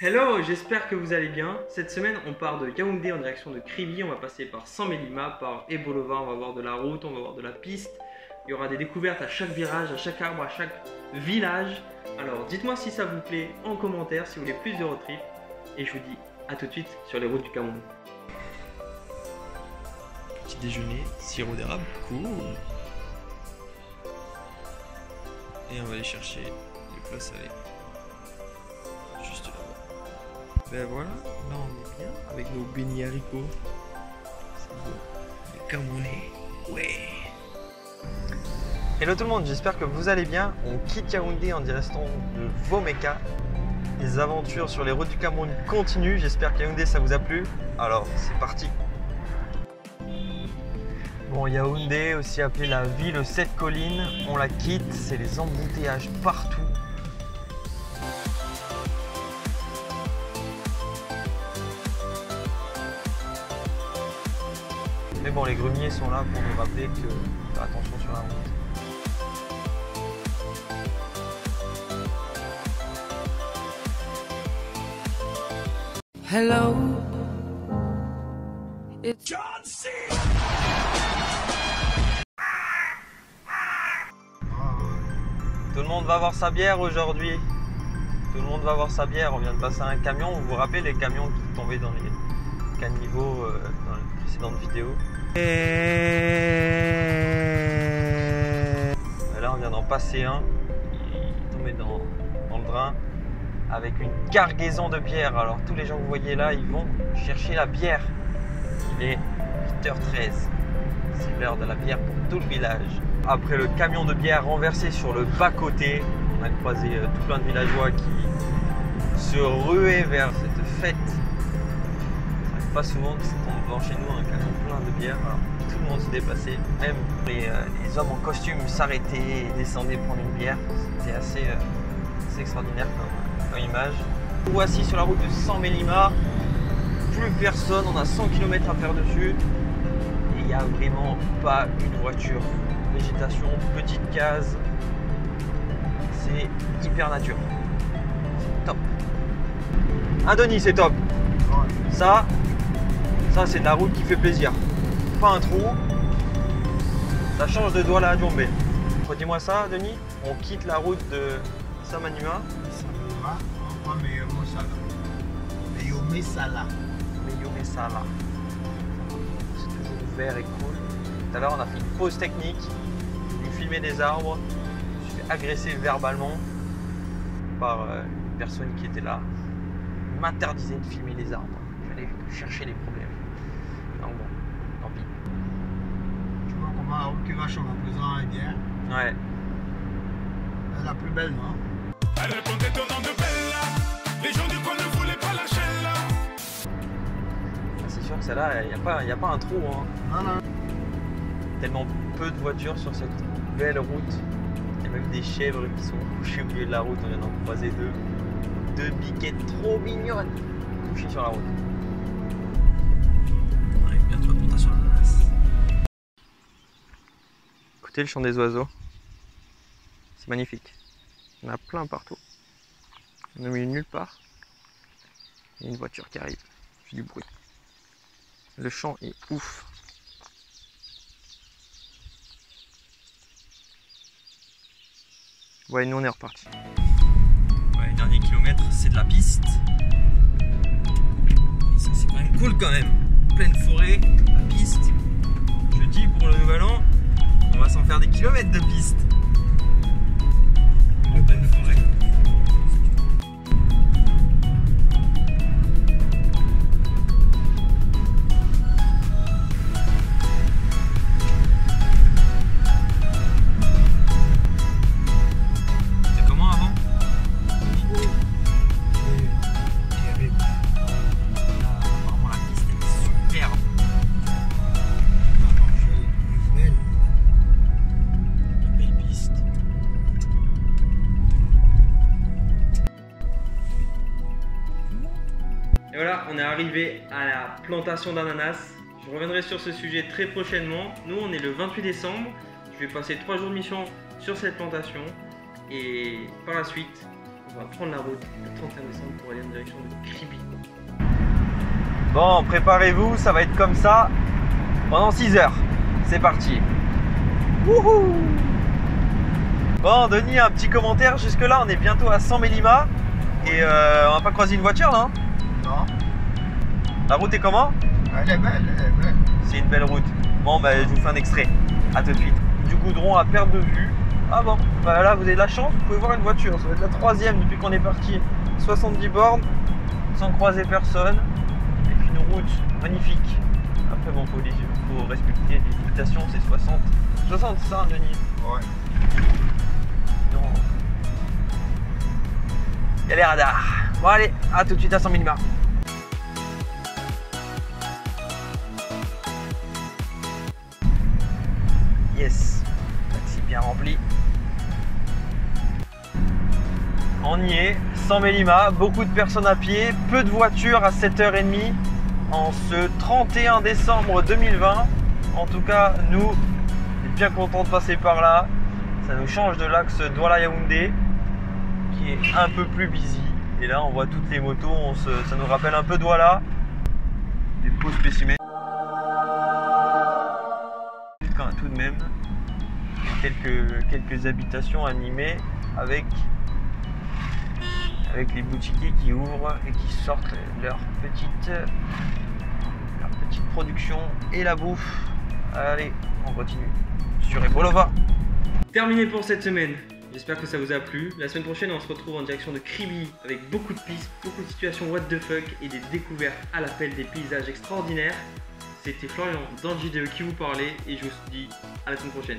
Hello, j'espère que vous allez bien. Cette semaine, on part de Yaoundé en direction de Kribi. On va passer par Saint-Mélima, par Ebolova. On va voir de la route, on va voir de la piste. Il y aura des découvertes à chaque virage, à chaque arbre, à chaque village. Alors, dites-moi si ça vous plaît en commentaire, si vous voulez plus de road trip. Et je vous dis à tout de suite sur les routes du Cameroun. Petit déjeuner, sirop d'érable, cool. Et on va aller chercher les plats salés. Juste là. Ben voilà, là on est bien avec nos beignets haricots. C'est beau. Les Camerounais. Ouais. Hello tout le monde, j'espère que vous allez bien. On quitte Yaoundé en direction de Vomeka. Les aventures sur les routes du Cameroun continuent. J'espère qu'Yaoundé ça vous a plu. Alors c'est parti. Bon, Yaoundé, aussi appelée la ville aux 7 collines, on la quitte. C'est les embouteillages partout. Mais bon, les grumiers sont là pour nous rappeler que faire attention sur la route. Hello, it's John C. Tout le monde va avoir sa bière aujourd'hui. Tout le monde va avoir sa bière. On vient de passer un camion. Vous vous rappelez les camions qui tombaient dans les caniveaux dans les précédentes vidéos. Et là, on vient d'en passer un. Il est tombé dans le drain avec une cargaison de bière. Alors, tous les gens que vous voyez là, ils vont chercher la bière. Il est 8h13. C'est l'heure de la bière pour tout le village. Après le camion de bière renversé sur le bas-côté, on a croisé tout plein de villageois qui se ruaient vers cette fête. Ça n'arrive pas souvent que tombe devant chez nous un camion plein de bière. Alors, tout le monde se déplaçait, même les hommes en costume s'arrêtaient et descendaient prendre une bière. C'était assez extraordinaire comme image. Voici sur la route de Saint-Mélima, plus personne, on a 100 km à faire dessus. Et il n'y a vraiment pas une voiture. Végétation, petite case, c'est hyper nature, c'est top. Hein Denis, c'est top. Ça c'est de la route qui fait plaisir. Pas un trou, ça change de Douala à Djombe. Redis-moi ça Denis, on quitte la route de Saint-Mélima. On prend Meyomé-Sala. Meyomé-Sala. C'est toujours vert et cool. Tout à l'heure on a fait une pause technique, j'ai filmé des arbres, je me suis fait agresser verbalement par une personne qui était là. Il m'interdisait de filmer les arbres, j'allais chercher les problèmes. Donc bon, tant pis. Tu vois comment la route qui va sur le présent est bien. Ouais. Elle est la plus belle, non? Elle répondait au nom de Bella. Les gens du coin ne voulaient pas lâcher là. C'est sûr que celle-là, il n'y a pas un trou. Hein. Non, non. Tellement peu de voitures sur cette belle route. Il y a même des chèvres qui sont couchées au milieu de la route. On vient d'en croiser deux. Deux biquettes trop mignonnes couchées sur la route. On arrive bientôt à Plantation d'Ananas. Écoutez le chant des oiseaux. C'est magnifique. Il y en a plein partout. On est au milieu de nulle part. Il y a une voiture qui arrive. J'ai du bruit. Le chant est ouf. Ouais, nous on est reparti. Ouais, dernier kilomètre, c'est de la piste. Et ça, c'est quand même cool quand même. Pleine forêt, la piste. Je dis pour le nouvel an, on va s'en faire des kilomètres de piste. En pleine forêt. Et voilà, on est arrivé à la plantation d'ananas. Je reviendrai sur ce sujet très prochainement. Nous, on est le 28 décembre. Je vais passer 3 jours de mission sur cette plantation. Et par la suite, On va prendre la route le 31 décembre pour aller en direction de Kribi. Bon, préparez-vous, ça va être comme ça pendant 6 heures. C'est parti. Wouhou! Bon, Denis, un petit commentaire. Jusque-là, on est bientôt à 100 Mélima. Et on va pas croiser une voiture là, hein? Non. La route est comment? Elle est belle, elle est belle. C'est une belle route. Bon, bah, je vous fais un extrait. A tout de suite. Du goudron à perte de vue. Ah bon, bah là, vous avez de la chance, vous pouvez voir une voiture. Ça va être la 3e depuis qu'on est parti. 70 bornes, sans croiser personne. Et puis une route magnifique. Après, bon, faut respecter les limitations, c'est 60. 60, c'est ça, Denis? Ouais. Non. Il y a les radars. Bon, allez, à tout de suite à 100 Mélima. Yes, taxi bien rempli. On y est, 100 Mélima, beaucoup de personnes à pied, peu de voitures à 7h30 en ce 31 décembre 2020. En tout cas, nous, on est bien contents de passer par là. Ça nous change de l'axe Douala-Yaoundé qui est un peu plus busy. Et là, on voit toutes les motos, ça nous rappelle un peu Douala. Des beaux spécimens. Tout de même, quelques habitations animées avec les boutiquiers qui ouvrent et qui sortent leur petite production et la bouffe. Allez, on continue sur Ebolova. Terminé pour cette semaine. J'espère que ça vous a plu. La semaine prochaine, on se retrouve en direction de Kribi avec beaucoup de pistes, beaucoup de situations what the fuck et des découvertes à l'appel des paysages extraordinaires. C'était Florian dans le JDE qui vous parlait et je vous dis à la semaine prochaine.